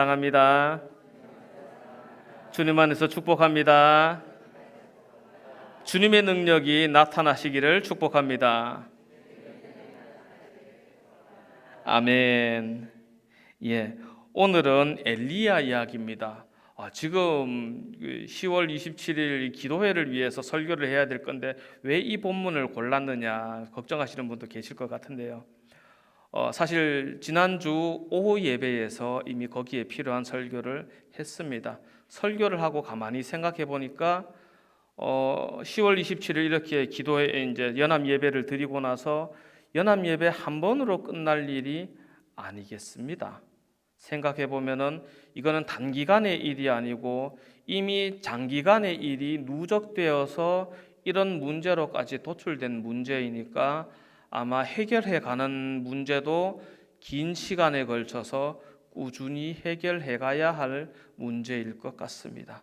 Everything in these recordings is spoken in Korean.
사랑합니다. 주님 안에서 축복합니다. 주님의 능력이 나타나시기를 축복합니다. 아멘. 예, 오늘은 엘리야 이야기입니다. 지금 10월 27일 기도회를 위해서 설교를 해야 될 건데 왜 이 본문을 골랐느냐 걱정하시는 분도 계실 것 같은데요. 사실 지난주 오후 예배에서 이미 거기에 필요한 설교를 했습니다. 설교를 하고 가만히 생각해 보니까 10월 27일 이렇게 기도회 이제 연합 예배를 드리고 나서 연합 예배 한 번으로 끝날 일이 아니겠습니다. 생각해 보면은 이거는 단기간의 일이 아니고 이미 장기간의 일이 누적되어서 이런 문제로까지 도출된 문제이니까 아마 해결해 가는 문제도 긴 시간에 걸쳐서 꾸준히 해결해 가야 할 문제일 것 같습니다.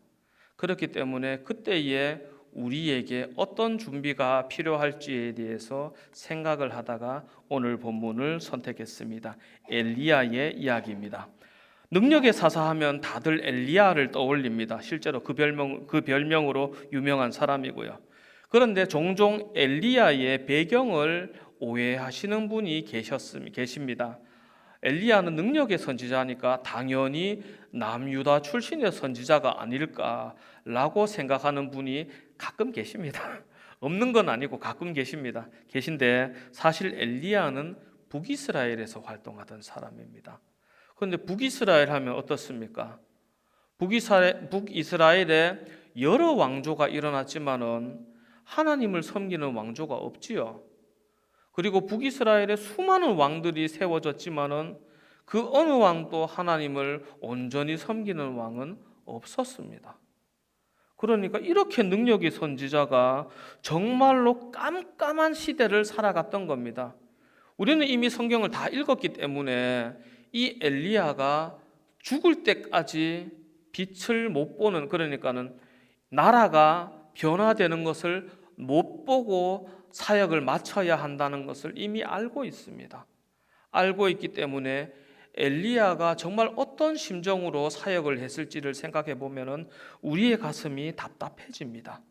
그렇기 때문에 그때에 우리에게 어떤 준비가 필요할지에 대해서 생각을 하다가 오늘 본문을 선택했습니다. 엘리야의 이야기입니다. 능력의 사사하면 다들 엘리야를 떠올립니다. 실제로 그 별명으로 유명한 사람이고요. 그런데 종종 엘리야의 배경을 오해하시는 분이 계십니다. 엘리야는 능력의 선지자니까 당연히 남유다 출신의 선지자가 아닐까라고 생각하는 분이 가끔 계십니다. 없는 건 아니고 가끔 계신데 사실 엘리야는 북이스라엘에서 활동하던 사람입니다. 그런데 북이스라엘 하면 어떻습니까? 북이스라엘에 여러 왕조가 일어났지만은 하나님을 섬기는 왕조가 없지요. 그리고 북이스라엘에 수많은 왕들이 세워졌지만은 그 어느 왕도 하나님을 온전히 섬기는 왕은 없었습니다. 그러니까 이렇게 능력의 선지자가 정말로 깜깜한 시대를 살아갔던 겁니다. 우리는 이미 성경을 다 읽었기 때문에 이 엘리야가 죽을 때까지 빛을 못 보는, 그러니까는 나라가 변화되는 것을 못 보고 사역을 마쳐야 한다는 것을 이미 알고 있습니다. 알고 있기 때문에 엘리야가 정말 어떤 심정으로 사역을 했을지를 생각해 보면은 우리의 가슴이 답답해집니다.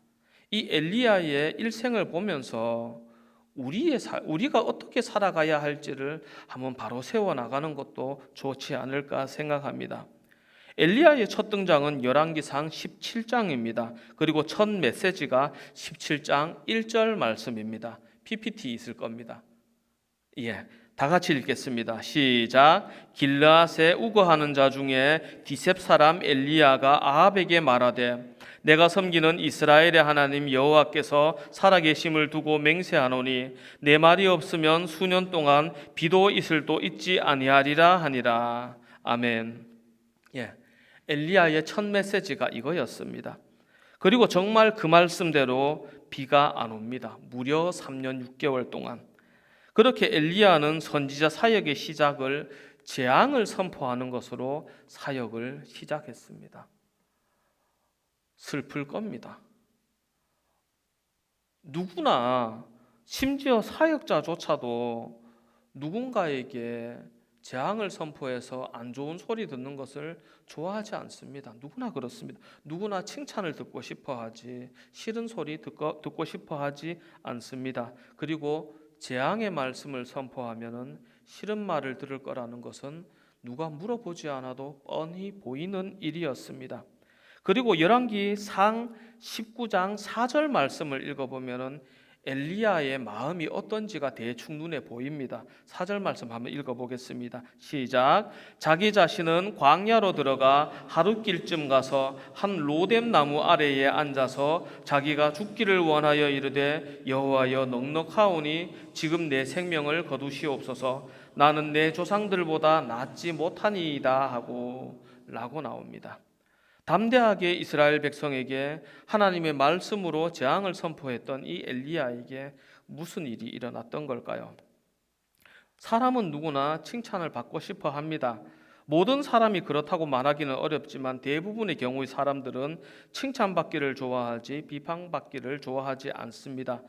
이 엘리야의 일생을 보면서 우리가 어떻게 살아가야 할지를 한번 바로 세워 나가는 것도 좋지 않을까 생각합니다. 엘리야의 첫 등장은 열왕기상 17장입니다. 그리고 첫 메시지가 17장 1절 말씀입니다. PPT 있을 겁니다. 다 같이 읽겠습니다. 시작. 길르앗에 우거하는 자 중에 디셉 사람 엘리야가 아합에게 말하되 내가 섬기는 이스라엘의 하나님 여호와께서 살아계심을 두고 맹세하노니 내 말이 없으면 수년 동안 비도 이슬도 있지 아니하리라 하니라. 아멘. 엘리야의 첫 메시지가 이거였습니다. 그리고 정말 그 말씀대로 비가 안 옵니다. 무려 3년 6개월 동안. 그렇게 엘리야는 선지자 사역의 시작을 재앙을 선포하는 것으로 사역을 시작했습니다. 슬플 겁니다. 누구나 심지어 사역자조차도 누군가에게 재앙을 선포해서 안 좋은 소리 듣는 것을 좋아하지 않습니다. 누구나 그렇습니다. 누구나 칭찬을 듣고 싶어 하지 싫은 소리 듣고 싶어 하지 않습니다. 그리고 재앙의 말씀을 선포하면은 싫은 말을 들을 거라는 것은 누가 물어보지 않아도 뻔히 보이는 일이었습니다. 그리고 열왕기상 19장 4절 말씀을 읽어보면은 엘리야의 마음이 어떤지가 대충 눈에 보입니다. 4절 말씀 한번 읽어보겠습니다. 시작. 자기 자신은 광야로 들어가 하룻길쯤 가서 한 로뎀 나무 아래에 앉아서 자기가 죽기를 원하여 이르되 여호와여 넉넉하오니 지금 내 생명을 거두시옵소서. 나는 내 조상들보다 낫지 못하니이다 하고 라고 나옵니다. 담대하게 이스라엘 백성에게 하나님의 말씀으로 재앙을 선포했던 이 엘리야에게 무슨 일이 일어났던 걸까요? 사람은 누구나 칭찬을 받고 싶어 합니다. 모든 사람이 그렇다고 말하기는 어렵지만 대부분의 경우의 사람들은 칭찬받기를 좋아하지 비판받기를 좋아하지 않습니다.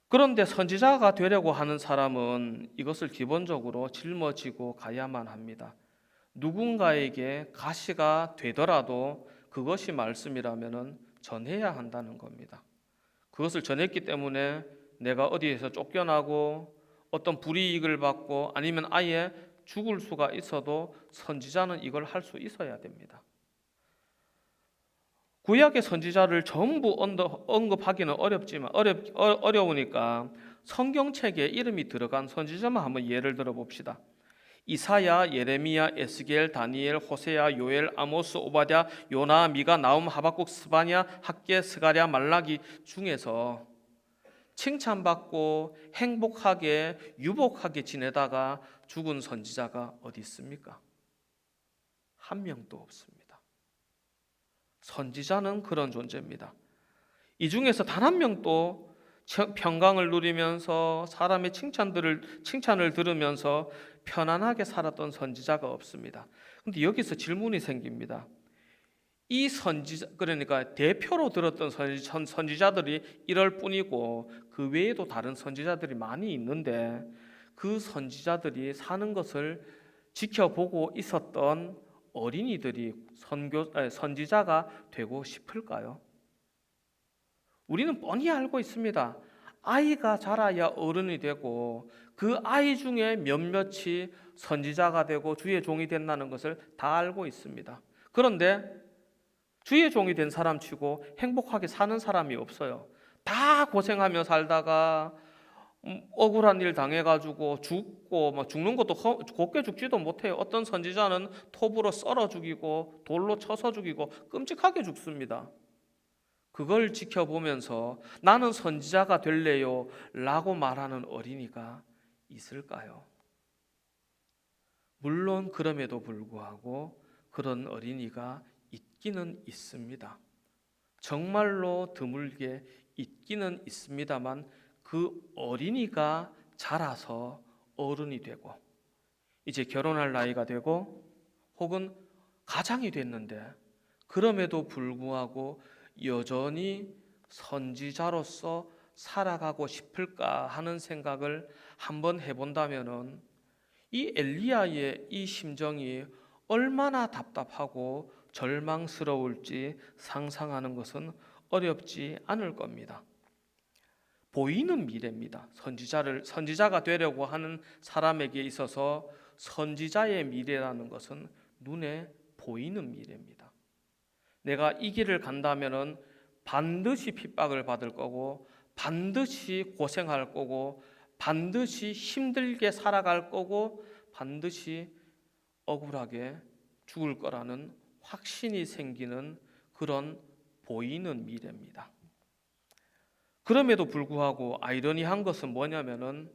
그런데 선지자가 되려고 하는 사람은 이것을 기본적으로 짊어지고 가야만 합니다. 누군가에게 가시가 되더라도 그것이 말씀이라면 전해야 한다는 겁니다. 그것을 전했기 때문에 내가 어디에서 쫓겨나고 어떤 불이익을 받고 아니면 아예 죽을 수가 있어도 선지자는 이걸 할 수 있어야 됩니다. 구약의 선지자를 전부 언급하기는 어려우니까 성경책에 이름이 들어간 선지자만 한번 예를 들어 봅시다. 이사야, 예레미야, 에스겔, 다니엘, 호세야, 요엘, 아모스, 오바댜, 요나, 미가, 나움, 하박국, 스바냐, 학개, 스가랴, 말라기 중에서 칭찬받고 행복하게 유복하게 지내다가 죽은 선지자가 어디 있습니까? 한 명도 없습니다. 선지자는 그런 존재입니다. 이 중에서 단 한 명도 평강을 누리면서 사람의 칭찬을 들으면서 편안하게 살았던 선지자가 없습니다. 그런데 여기서 질문이 생깁니다. 이 선지자, 그러니까 대표로 들었던 선지자들이 이럴 뿐이고 그 외에도 다른 선지자들이 많이 있는데 그 선지자들이 사는 것을 지켜보고 있었던 어린이들이 선지자가 되고 싶을까요? 우리는 뻔히 알고 있습니다. 아이가 자라야 어른이 되고 그 아이 중에 몇몇이 선지자가 되고 주의 종이 된다는 것을 다 알고 있습니다. 그런데 주의 종이 된 사람 치고 행복하게 사는 사람이 없어요. 다 고생하며 살다가 억울한 일 당해가지고 죽고 죽는 것도 곱게 죽지도 못해요. 어떤 선지자는 톱으로 썰어 죽이고 돌로 쳐서 죽이고 끔찍하게 죽습니다. 그걸 지켜보면서 나는 선지자가 될래요 라고 말하는 어린이가 있을까요? 물론 그럼에도 불구하고 그런 어린이가 있기는 있습니다. 정말로 드물게 있기는 있습니다만 그 어린이가 자라서 어른이 되고 이제 결혼할 나이가 되고 혹은 가장이 됐는데 그럼에도 불구하고 여전히 선지자로서 살아가고 싶을까 하는 생각을 한번 해본다면은 이 엘리야의 이 심정이 얼마나 답답하고 절망스러울지 상상하는 것은 어렵지 않을 겁니다. 보이는 미래입니다. 선지자가 되려고 하는 사람에게 있어서 선지자의 미래라는 것은 눈에 보이는 미래입니다. 내가 이 길을 간다면은 반드시 핍박을 받을 거고 반드시 고생할 거고 반드시 힘들게 살아갈 거고 반드시 억울하게 죽을 거라는 확신이 생기는 그런 보이는 미래입니다. 그럼에도 불구하고 아이러니한 것은 뭐냐면은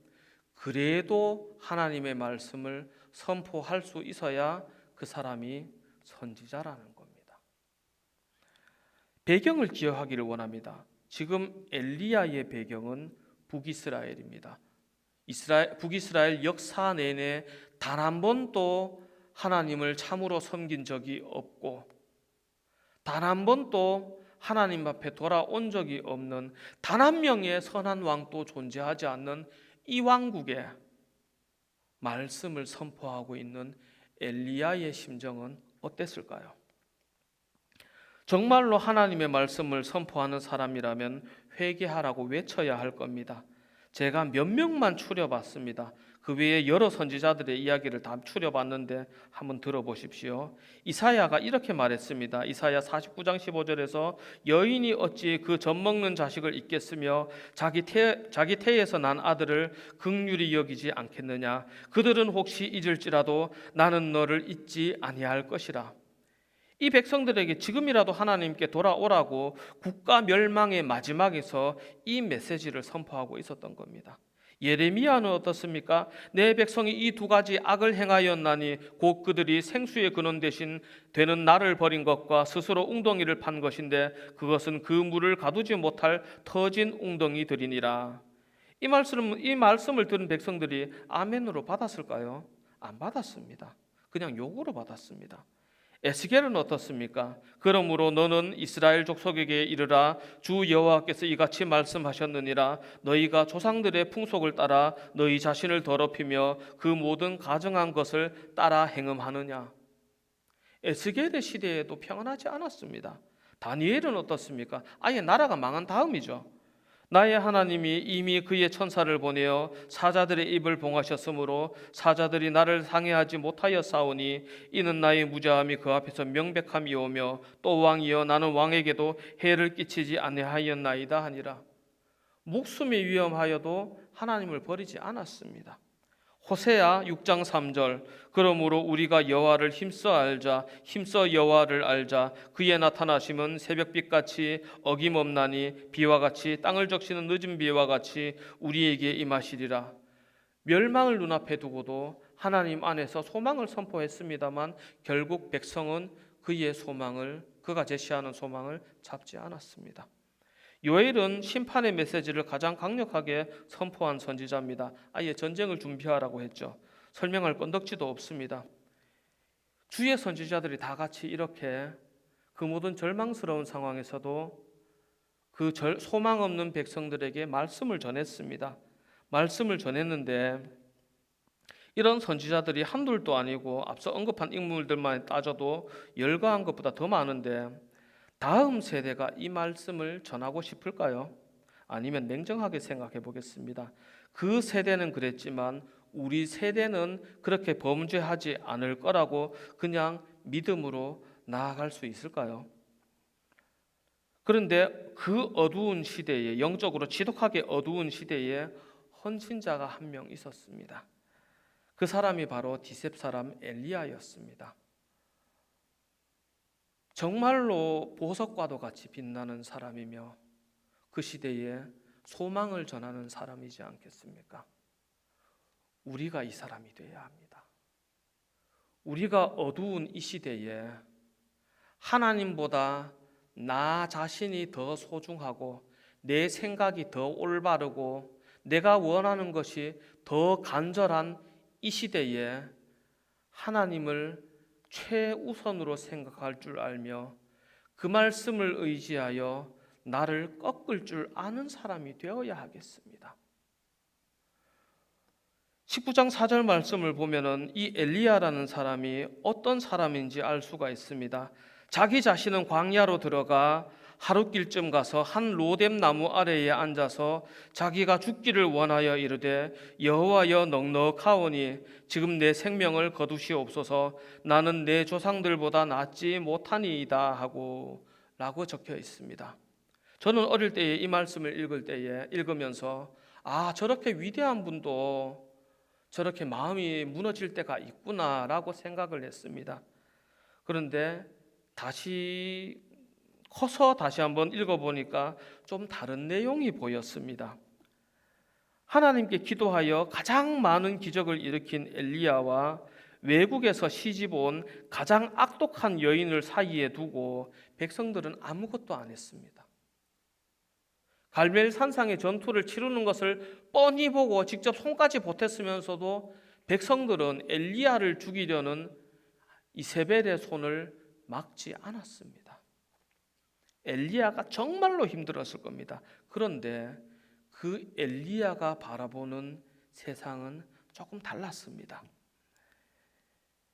그래도 하나님의 말씀을 선포할 수 있어야 그 사람이 선지자라는 겁니다. 배경을 기억하기를 원합니다. 지금 엘리야의 배경은 북이스라엘입니다. 북이스라엘 역사 내내 단 한 번도 하나님을 참으로 섬긴 적이 없고 단 한 번도 하나님 앞에 돌아온 적이 없는 단 한 명의 선한 왕도 존재하지 않는 이 왕국에 말씀을 선포하고 있는 엘리야의 심정은 어땠을까요? 정말로 하나님의 말씀을 선포하는 사람이라면 회개하라고 외쳐야 할 겁니다. 제가 몇 명만 추려봤습니다. 그 외에 여러 선지자들의 이야기를 다 추려봤는데 한번 들어보십시오. 이사야가 이렇게 말했습니다. 이사야 49장 15절에서 여인이 어찌 그 젖먹는 자식을 잊겠으며 자기 태에서 난 아들을 긍휼히 여기지 않겠느냐. 그들은 혹시 잊을지라도 나는 너를 잊지 아니할 것이라. 이 백성들에게 지금이라도 하나님께 돌아오라고 국가 멸망의 마지막에서 이 메시지를 선포하고 있었던 겁니다. 예레미야는 어떻습니까? 내 백성이 이 두 가지 악을 행하였나니 곧 그들이 생수의 근원 대신 되는 나를 버린 것과 스스로 웅덩이를 판 것인데 그것은 그 물을 가두지 못할 터진 웅덩이들이니라. 이 말씀을 들은 백성들이 아멘으로 받았을까요? 안 받았습니다. 그냥 욕으로 받았습니다. 에스겔은 어떻습니까? 그러므로 너는 이스라엘 족속에게 이르라. 주 여호와께서 이같이 말씀하셨느니라. 너희가 조상들의 풍속을 따라 너희 자신을 더럽히며 그 모든 가증한 것을 따라 행음하느냐. 에스겔의 시대에도 평안하지 않았습니다. 다니엘은 어떻습니까? 아예 나라가 망한 다음이죠. 나의 하나님이 이미 그의 천사를 보내어 사자들의 입을 봉하셨으므로 사자들이 나를 상해하지 못하여 싸우니 이는 나의 무자함이 그 앞에서 명백함이오며 또 왕이여 나는 왕에게도 해를 끼치지 아니하였나이다 하니라. 목숨이 위험하여도 하나님을 버리지 않았습니다. 호세아 6장 3절 그러므로 우리가 여호와를 힘써 알자 힘써 여호와를 알자 그의 나타나심은 새벽빛같이 어김없나니 비와 같이 땅을 적시는 늦은 비와 같이 우리에게 임하시리라. 멸망을 눈앞에 두고도 하나님 안에서 소망을 선포했습니다만 결국 백성은 그의 소망을 그가 제시하는 소망을 잡지 않았습니다. 요엘은 심판의 메시지를 가장 강력하게 선포한 선지자입니다. 아예 전쟁을 준비하라고 했죠. 설명할 건덕지도 없습니다. 주의 선지자들이 다 같이 이렇게 그 모든 절망스러운 상황에서도 그 소망 없는 백성들에게 말씀을 전했습니다. 말씀을 전했는데 이런 선지자들이 한둘도 아니고 앞서 언급한 인물들만 따져도 열거한 것보다 더 많은데 다음 세대가 이 말씀을 전하고 싶을까요? 아니면 냉정하게 생각해 보겠습니다. 그 세대는 그랬지만 우리 세대는 그렇게 범죄하지 않을 거라고 그냥 믿음으로 나아갈 수 있을까요? 그런데 그 어두운 시대에, 영적으로 지독하게 어두운 시대에 헌신자가 한 명 있었습니다. 그 사람이 바로 디셉 사람 엘리야였습니다. 정말로 보석과도 같이 빛나는 사람이며 그 시대에 소망을 전하는 사람이지 않겠습니까? 우리가 이 사람이 되어야 합니다. 우리가 어두운 이 시대에 하나님보다 나 자신이 더 소중하고 내 생각이 더 올바르고 내가 원하는 것이 더 간절한 이 시대에 하나님을 최우선으로 생각할 줄 알며 그 말씀을 의지하여 나를 꺾을 줄 아는 사람이 되어야 하겠습니다. 19장 4절 말씀을 보면은 이 엘리야라는 사람이 어떤 사람인지 알 수가 있습니다. 자기 자신은 광야로 들어가 하룻길쯤 가서 한 로뎀 나무 아래에 앉아서 자기가 죽기를 원하여 이르되 여호와여 넉넉하오니 지금 내 생명을 거두시옵소서 나는 내 조상들보다 낫지 못하니이다 하고 라고 적혀 있습니다. 저는 어릴 때에 이 말씀을 읽으면서 저렇게 위대한 분도 저렇게 마음이 무너질 때가 있구나라고 생각을 했습니다. 그런데 커서 다시 한번 읽어보니까 좀 다른 내용이 보였습니다. 하나님께 기도하여 가장 많은 기적을 일으킨 엘리야와 외국에서 시집 온 가장 악독한 여인을 사이에 두고 백성들은 아무것도 안 했습니다. 갈멜 산상의 전투를 치르는 것을 뻔히 보고 직접 손까지 보탰으면서도 백성들은 엘리야를 죽이려는 이세벨의 손을 막지 않았습니다. 엘리야가 정말로 힘들었을 겁니다. 그런데 그 엘리야가 바라보는 세상은 조금 달랐습니다.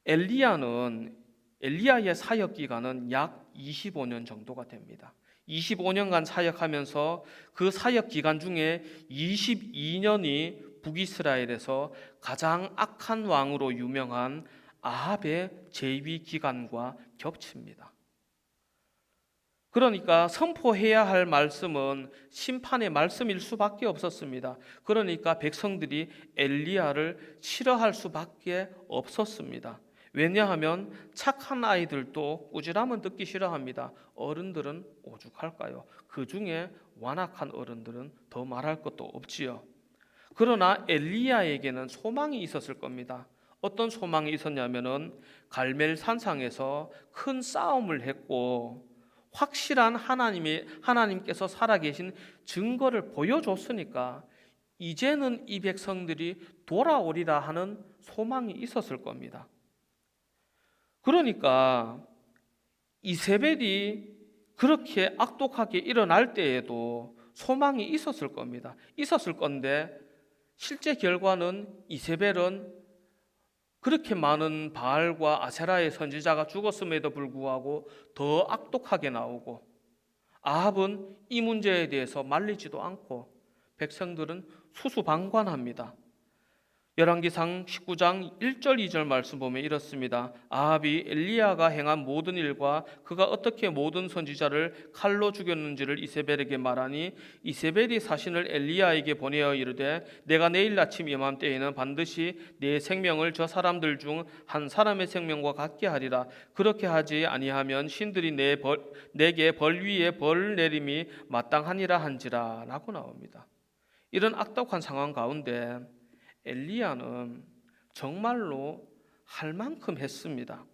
엘리야의 사역 기간은 약 25년 정도가 됩니다. 25년간 사역하면서 그 사역 기간 중에 22년이 북이스라엘에서 가장 악한 왕으로 유명한 아합의 재위 기간과 겹칩니다. 그러니까 선포해야 할 말씀은 심판의 말씀일 수밖에 없었습니다. 그러니까 백성들이 엘리야를 싫어할 수밖에 없었습니다. 왜냐하면 착한 아이들도 꾸지람은 듣기 싫어합니다. 어른들은 오죽할까요? 그 중에 완악한 어른들은 더 말할 것도 없지요. 그러나 엘리야에게는 소망이 있었을 겁니다. 어떤 소망이 있었냐면은 갈멜 산상에서 큰 싸움을 했고 확실한 하나님께서 살아계신 증거를 보여줬으니까 이제는 이 백성들이 돌아오리라 하는 소망이 있었을 겁니다. 그러니까 이세벨이 그렇게 악독하게 일어날 때에도 소망이 있었을 겁니다. 있었을 건데 실제 결과는 이세벨은 그렇게 많은 바알과 아세라의 선지자가 죽었음에도 불구하고 더 악독하게 나오고, 아합은 이 문제에 대해서 말리지도 않고 백성들은 수수방관합니다. 열왕기상 19장 1절 2절 말씀 보면 이렇습니다. 아합이 엘리야가 행한 모든 일과 그가 어떻게 모든 선지자를 칼로 죽였는지를 이세벨에게 말하니 이세벨이 사신을 엘리야에게 보내어 이르되 내가 내일 아침 이맘때에는 반드시 내 생명을 저 사람들 중 한 사람의 생명과 같게 하리라. 그렇게 하지 아니하면 신들이 내게 벌 위에 벌 내림이 마땅하니라 한지라 라고 나옵니다. 이런 악독한 상황 가운데 엘리야는 정말로 할 만큼 했습니다.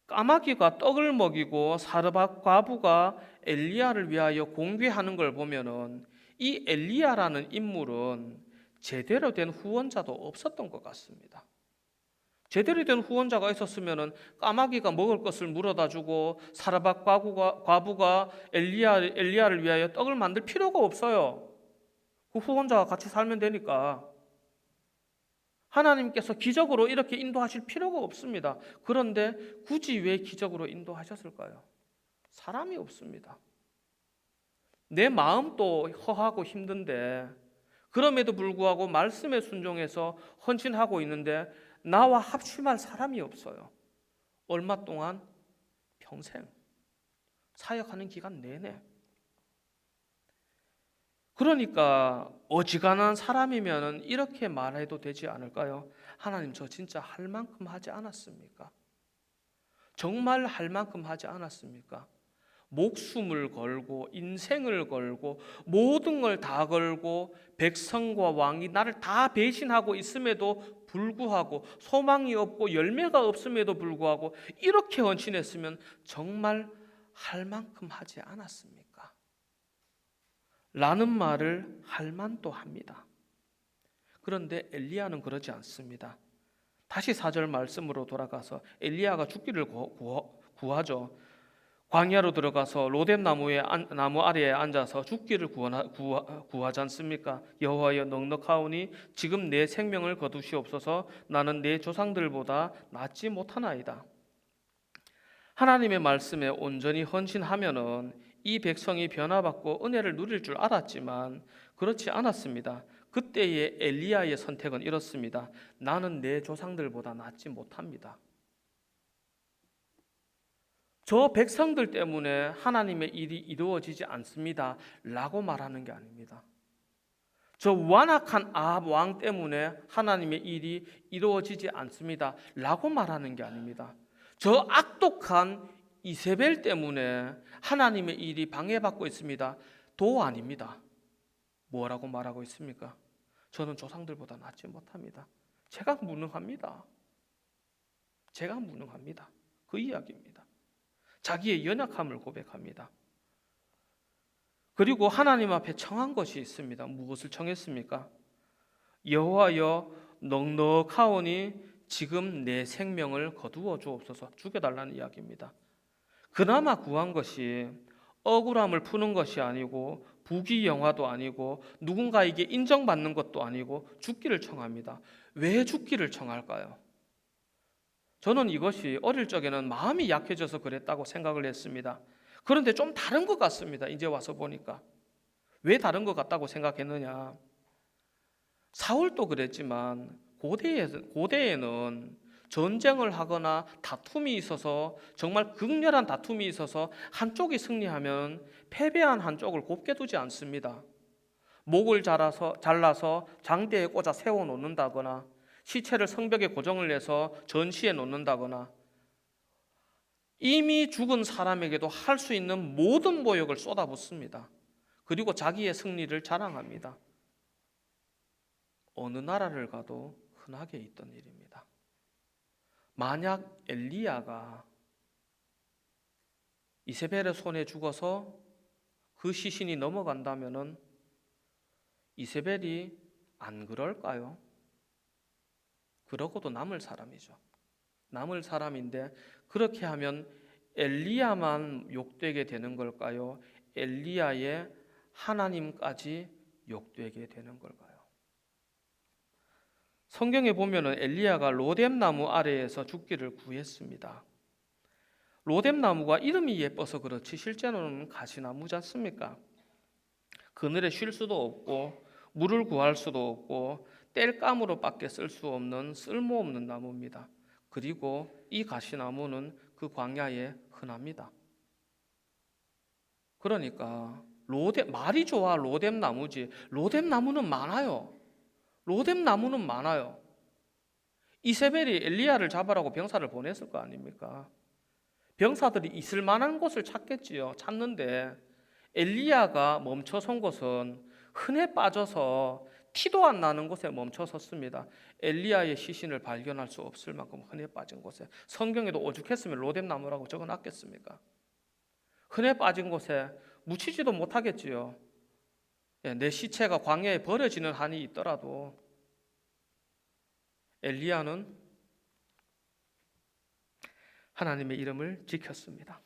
까마귀가 떡을 먹이고 사르밧 과부가 엘리야를 위하여 공개하는 걸 보면은 이 엘리야라는 인물은 제대로 된 후원자도 없었던 것 같습니다. 제대로 된 후원자가 있었으면은 까마귀가 먹을 것을 물어다 주고 사르밧 과부가 엘리야를 위하여 떡을 만들 필요가 없어요. 그 후원자와 같이 살면 되니까. 하나님께서 기적으로 이렇게 인도하실 필요가 없습니다. 그런데 굳이 왜 기적으로 인도하셨을까요? 사람이 없습니다. 내 마음도 허하고 힘든데 그럼에도 불구하고 말씀에 순종해서 헌신하고 있는데 나와 합심할 사람이 없어요. 얼마 동안? 평생. 사역하는 기간 내내. 그러니까 어지간한 사람이면 이렇게 말해도 되지 않을까요? 하나님, 저 진짜 할 만큼 하지 않았습니까? 정말 할 만큼 하지 않았습니까? 목숨을 걸고 인생을 걸고 모든 걸 다 걸고 백성과 왕이 나를 다 배신하고 있음에도 불구하고 소망이 없고 열매가 없음에도 불구하고 이렇게 헌신했으면 정말 할 만큼 하지 않았습니까? 라는 말을 할 만도 합니다. 그런데 엘리야는 그러지 않습니다. 다시 4절 말씀으로 돌아가서 엘리야가 죽기를 구하죠. 광야로 들어가서 로뎀 나무 아래에 앉아서 죽기를 구하지 않습니까? 여호와여 넉넉하오니 지금 내 생명을 거두시옵소서. 나는 내 조상들보다 낫지 못하나이다. 하나님의 말씀에 온전히 헌신하면은 이 백성이 변화받고 은혜를 누릴 줄 알았지만 그렇지 않았습니다. 그때의 엘리야의 선택은 이렇습니다. 나는 내 조상들보다 낫지 못합니다. 저 백성들 때문에 하나님의 일이 이루어지지 않습니다 라고 말하는 게 아닙니다. 저 완악한 아합 왕 때문에 하나님의 일이 이루어지지 않습니다 라고 말하는 게 아닙니다. 저 악독한 이세벨 때문에 하나님의 일이 방해받고 있습니다 도 아닙니다. 뭐라고 말하고 있습니까? 저는 조상들보다 낫지 못합니다. 제가 무능합니다. 제가 무능합니다. 그 이야기입니다. 자기의 연약함을 고백합니다. 그리고 하나님 앞에 청한 것이 있습니다. 무엇을 청했습니까? 여호와여 넉넉하오니 지금 내 생명을 거두어 주옵소서. 죽여달라는 이야기입니다. 그나마 구한 것이 억울함을 푸는 것이 아니고 부귀영화도 아니고 누군가에게 인정받는 것도 아니고 죽기를 청합니다. 왜 죽기를 청할까요? 저는 이것이 어릴 적에는 마음이 약해져서 그랬다고 생각을 했습니다. 그런데 좀 다른 것 같습니다. 이제 와서 보니까. 왜 다른 것 같다고 생각했느냐? 사울도 그랬지만 고대에는 전쟁을 하거나 다툼이 있어서 정말 극렬한 다툼이 있어서 한쪽이 승리하면 패배한 한쪽을 곱게 두지 않습니다. 목을 잘라서 장대에 꽂아 세워놓는다거나 시체를 성벽에 고정을 해서 전시해 놓는다거나 이미 죽은 사람에게도 할 수 있는 모든 모욕을 쏟아붓습니다. 그리고 자기의 승리를 자랑합니다. 어느 나라를 가도 흔하게 있던 일입니다. 만약 엘리야가 이세벨의 손에 죽어서 그 시신이 넘어간다면은 이세벨이 안 그럴까요? 그러고도 남을 사람이죠. 남을 사람인데 그렇게 하면 엘리야만 욕되게 되는 걸까요? 엘리야의 하나님까지 욕되게 되는 걸까요? 성경에 보면은 엘리야가 로뎀나무 아래에서 죽기를 구했습니다. 로뎀나무가 이름이 예뻐서 그렇지 실제로는 가시나무지 않습니까? 그늘에 쉴 수도 없고 물을 구할 수도 없고 땔감으로밖에 쓸 수 없는 쓸모없는 나무입니다. 그리고 이 가시나무는 그 광야에 흔합니다. 그러니까 말이 좋아 로뎀나무지. 로뎀나무는 많아요. 로뎀나무는 많아요. 이세벨이 엘리야를 잡으라고 병사를 보냈을 거 아닙니까? 병사들이 있을 만한 곳을 찾겠지요. 찾는데 엘리야가 멈춰선 곳은 흔해 빠져서 티도 안 나는 곳에 멈춰섰습니다. 엘리야의 시신을 발견할 수 없을 만큼 흔해 빠진 곳에. 성경에도 오죽했으면 로뎀나무라고 적어놨겠습니까? 흔해 빠진 곳에 묻히지도 못하겠지요. 내 시체가 광야에 버려지는 한이 있더라도 엘리야는 하나님의 이름을 지켰습니다.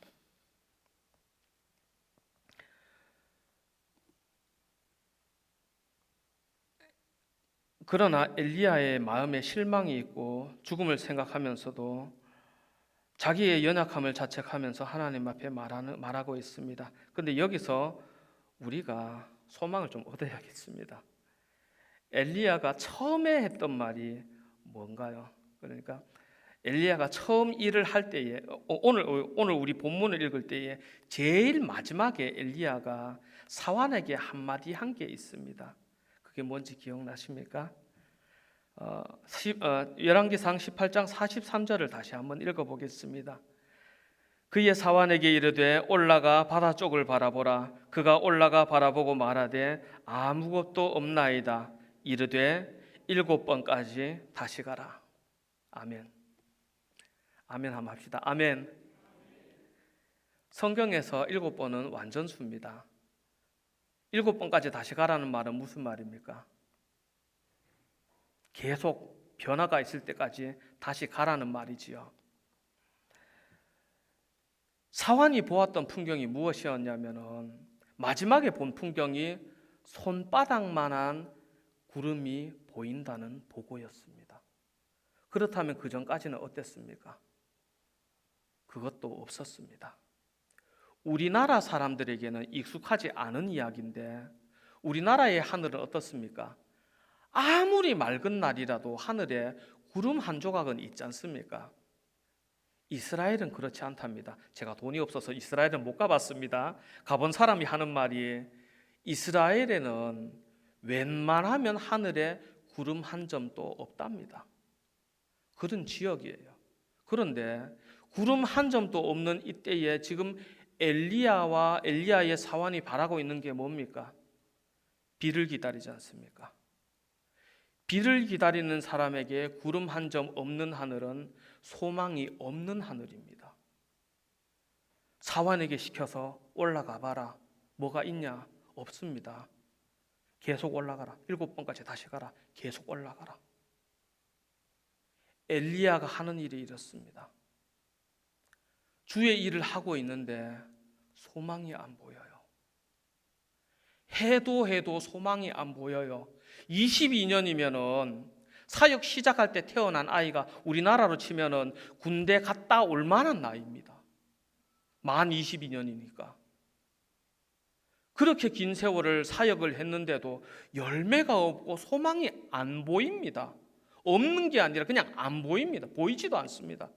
그러나 엘리야의 마음에 실망이 있고 죽음을 생각하면서도 자기의 연약함을 자책하면서 하나님 앞에 말하고 있습니다. 그런데 여기서 우리가 소망을 좀 얻어야겠습니다. 엘리야가 처음에 했던 말이 뭔가요? 그러니까 엘리야가 처음 일을 할 때에 오늘 우리 본문을 읽을 때에 제일 마지막에 엘리야가 사환에게 한마디 한 게 있습니다. 그게 뭔지 기억나십니까? 열왕기상 18장 43절을 다시 한번 읽어보겠습니다. 그의 사환에게 이르되 올라가 바다 쪽을 바라보라. 그가 올라가 바라보고 말하되 아무것도 없나이다. 이르되 7번까지 다시 가라. 아멘. 아멘 한번 합시다. 아멘. 성경에서 7번은 완전수입니다. 7번까지 다시 가라는 말은 무슨 말입니까? 계속 변화가 있을 때까지 다시 가라는 말이지요. 사환이 보았던 풍경이 무엇이었냐면은 마지막에 본 풍경이 손바닥만한 구름이 보인다는 보고였습니다. 그렇다면 그 전까지는 어땠습니까? 그것도 없었습니다. 우리나라 사람들에게는 익숙하지 않은 이야기인데 우리나라의 하늘은 어떻습니까? 아무리 맑은 날이라도 하늘에 구름 한 조각은 있지 않습니까? 이스라엘은 그렇지 않답니다. 제가 돈이 없어서 이스라엘은 못 가봤습니다. 가본 사람이 하는 말이 이스라엘에는 웬만하면 하늘에 구름 한 점도 없답니다. 그런 지역이에요. 그런데 구름 한 점도 없는 이때에 지금 엘리야와 엘리야의 사환이 바라고 있는 게 뭡니까? 비를 기다리지 않습니까? 비를 기다리는 사람에게 구름 한 점 없는 하늘은 소망이 없는 하늘입니다. 사환에게 시켜서 올라가 봐라. 뭐가 있냐? 없습니다. 계속 올라가라. 7번까지 다시 가라. 계속 올라가라. 엘리야가 하는 일이 이렇습니다. 주의 일을 하고 있는데 소망이 안 보여요. 해도 소망이 안 보여요. 22년이면은 사역 시작할 때 태어난 아이가 우리나라로 치면은 군대 갔다 올 만한 나이입니다. 만 22년이니까. 그렇게 긴 세월을 사역을 했는데도 열매가 없고 소망이 안 보입니다. 없는 게 아니라 그냥 안 보입니다. 보이지도 않습니다.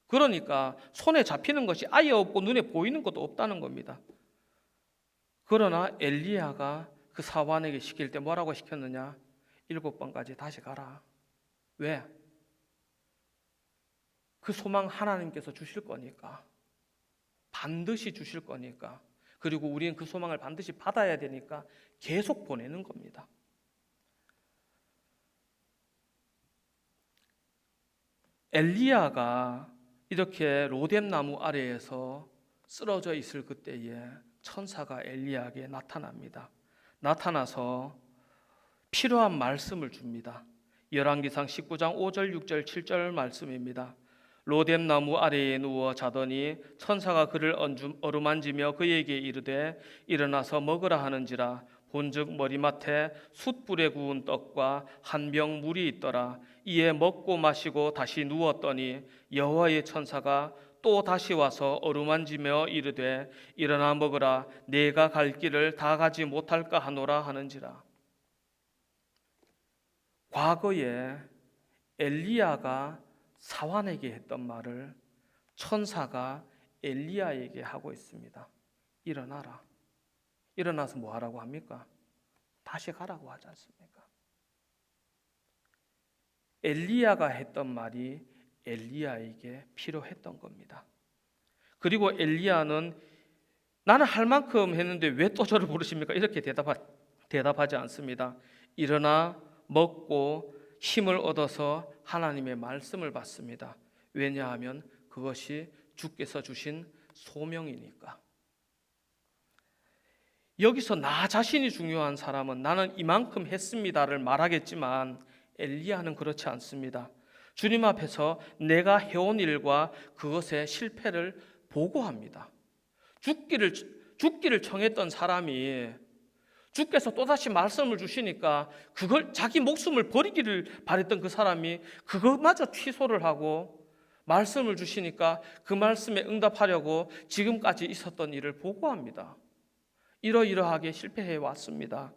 그러니까 손에 잡히는 것이 아예 없고 눈에 보이는 것도 없다는 겁니다. 그러나 엘리야가 그 사환에게 시킬 때 뭐라고 시켰느냐? 7번까지 다시 가라. 왜? 그 소망 하나님께서 주실 거니까. 반드시 주실 거니까. 그리고 우리는 그 소망을 반드시 받아야 되니까 계속 보내는 겁니다. 엘리야가 이렇게 로뎀나무 아래에서 쓰러져 있을 그때에 천사가 엘리야에게 나타납니다. 나타나서 필요한 말씀을 줍니다. 열왕기상 19장 5절, 6절, 7절 말씀입니다. 로뎀나무 아래에 누워 자더니 천사가 그를 어루만지며 그에게 이르되 일어나서 먹으라 하는지라 본즉 머리맡에 숯불에 구운 떡과 한 병 물이 있더라. 이에 먹고 마시고 다시 누웠더니 여호와의 천사가 또 다시 와서 어루만지며 이르되 일어나 먹으라. 내가 갈 길을 다 가지 못할까 하노라 하는지라. 과거에 엘리야가 사환에게 했던 말을 천사가 엘리야에게 하고 있습니다. 일어나라. 일어나서 뭐 하라고 합니까? 다시 가라고 하지 않습니까? 엘리야가 했던 말이 엘리야에게 필요했던 겁니다. 그리고 엘리야는 나는 할 만큼 했는데 왜 또 저를 부르십니까? 이렇게 대답하지 않습니다. 일어나 먹고 힘을 얻어서 하나님의 말씀을 받습니다. 왜냐하면 그것이 주께서 주신 소명이니까. 여기서 나 자신이 중요한 사람은 나는 이만큼 했습니다를 말하겠지만 엘리야는 그렇지 않습니다. 주님 앞에서 내가 해온 일과 그것의 실패를 보고합니다. 죽기를 청했던 사람이 주께서 또다시 말씀을 주시니까 그걸 자기 목숨을 버리기를 바랬던 그 사람이 그것마저 취소를 하고 말씀을 주시니까 그 말씀에 응답하려고 지금까지 있었던 일을 보고합니다. 이러이러하게 실패해 왔습니다.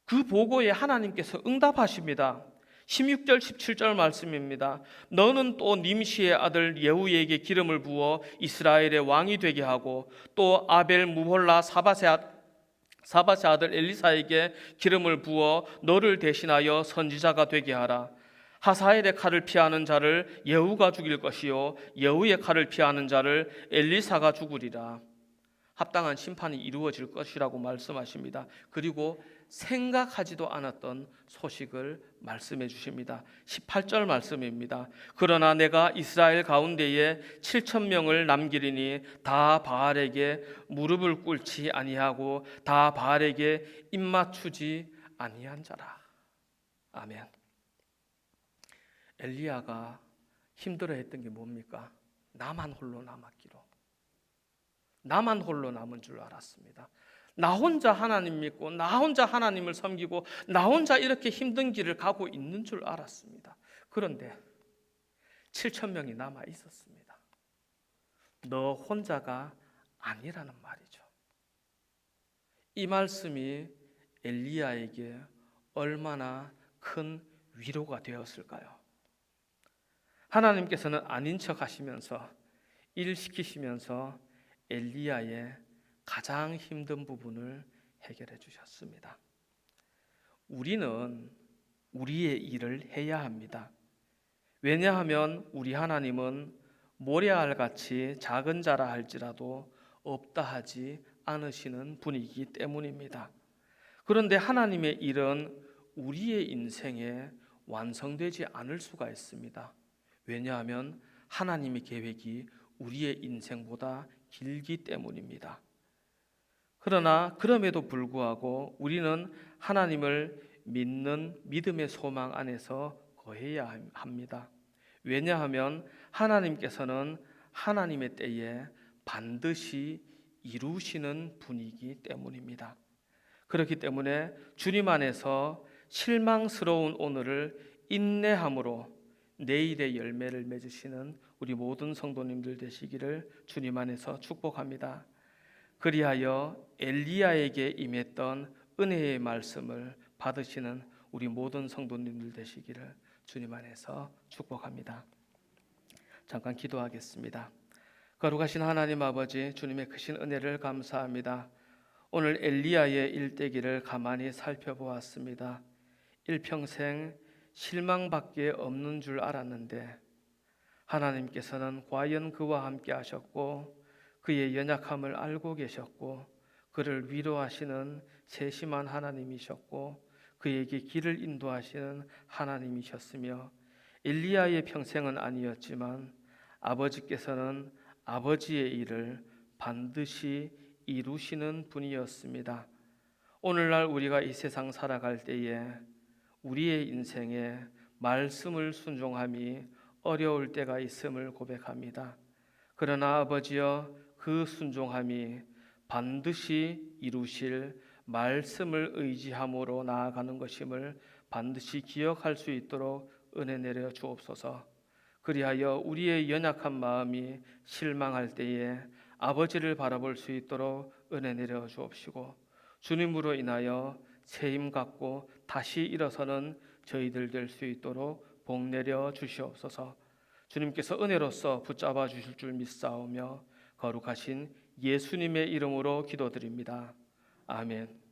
그 보고에 하나님께서 응답하십니다. 16절 17절 말씀입니다. 너는 또 님시의 아들 예후에게 기름을 부어 이스라엘의 왕이 되게 하고 또 아벨 무홀라 사밧의 아들 엘리사에게 기름을 부어 너를 대신하여 선지자가 되게 하라. 하사엘의 칼을 피하는 자를 예후가 죽일 것이요 예후의 칼을 피하는 자를 엘리사가 죽으리라. 합당한 심판이 이루어질 것이라고 말씀하십니다. 그리고 생각하지도 않았던 소식을 말씀해 주십니다. 18절 말씀입니다. 그러나 내가 이스라엘 가운데에 7,000명을 남기리니 다 바알에게 무릎을 꿇지 아니하고 다 바알에게 입맞추지 아니한 자라. 아멘. 엘리야가 힘들어했던 게 뭡니까? 나만 홀로 남았기로. 나만 홀로 남은 줄 알았습니다. 나 혼자 하나님 믿고 나 혼자 하나님을 섬기고 나 혼자 이렇게 힘든 길을 가고 있는 줄 알았습니다. 그런데 7,000명이 남아 있었습니다. 너 혼자가 아니라는 말이죠. 이 말씀이 엘리야에게 얼마나 큰 위로가 되었을까요? 하나님께서는 아닌 척 하시면서 일 시키시면서 엘리야의 가장 힘든 부분을 해결해 주셨습니다. 우리는 우리의 일을 해야 합니다. 왜냐하면 우리 하나님은 모래알같이 작은 자라 할지라도 없다 하지 않으시는 분이기 때문입니다. 그런데 하나님의 일은 우리의 인생에 완성되지 않을 수가 있습니다. 왜냐하면 하나님의 계획이 우리의 인생보다 길기 때문입니다. 그러나 그럼에도 불구하고 우리는 하나님을 믿는 믿음의 소망 안에서 거해야 합니다. 왜냐하면 하나님께서는 하나님의 때에 반드시 이루시는 분이기 때문입니다. 그렇기 때문에 주님 안에서 실망스러운 오늘을 인내함으로 내일의 열매를 맺으시는 우리 모든 성도님들 되시기를 주님 안에서 축복합니다. 그리하여 엘리야에게 임했던 은혜의 말씀을 받으시는 우리 모든 성도님들 되시기를 주님 안에서 축복합니다. 잠깐 기도하겠습니다. 거룩하신 하나님 아버지, 주님의 크신 은혜를 감사합니다. 오늘 엘리야의 일대기를 가만히 살펴보았습니다. 일평생 실망밖에 없는 줄 알았는데 하나님께서는 과연 그와 함께 하셨고 그의 연약함을 알고 계셨고 그를 위로하시는 세심한 하나님이셨고 그에게 길을 인도하시는 하나님이셨으며 엘리야의 평생은 아니었지만 아버지께서는 아버지의 일을 반드시 이루시는 분이었습니다. 오늘날 우리가 이 세상 살아갈 때에 우리의 인생에 말씀을 순종함이 어려울 때가 있음을 고백합니다. 그러나 아버지여 그 순종함이 반드시 이루실 말씀을 의지함으로 나아가는 것임을 반드시 기억할 수 있도록 은혜 내려 주옵소서. 그리하여 우리의 연약한 마음이 실망할 때에 아버지를 바라볼 수 있도록 은혜 내려 주옵시고, 주님으로 인하여 새 힘 갖고 다시 일어서는 저희들 될 수 있도록 복 내려 주시옵소서. 주님께서 은혜로서 붙잡아 주실 줄 믿사오며 거룩하신 예수님의 이름으로 기도드립니다. 아멘.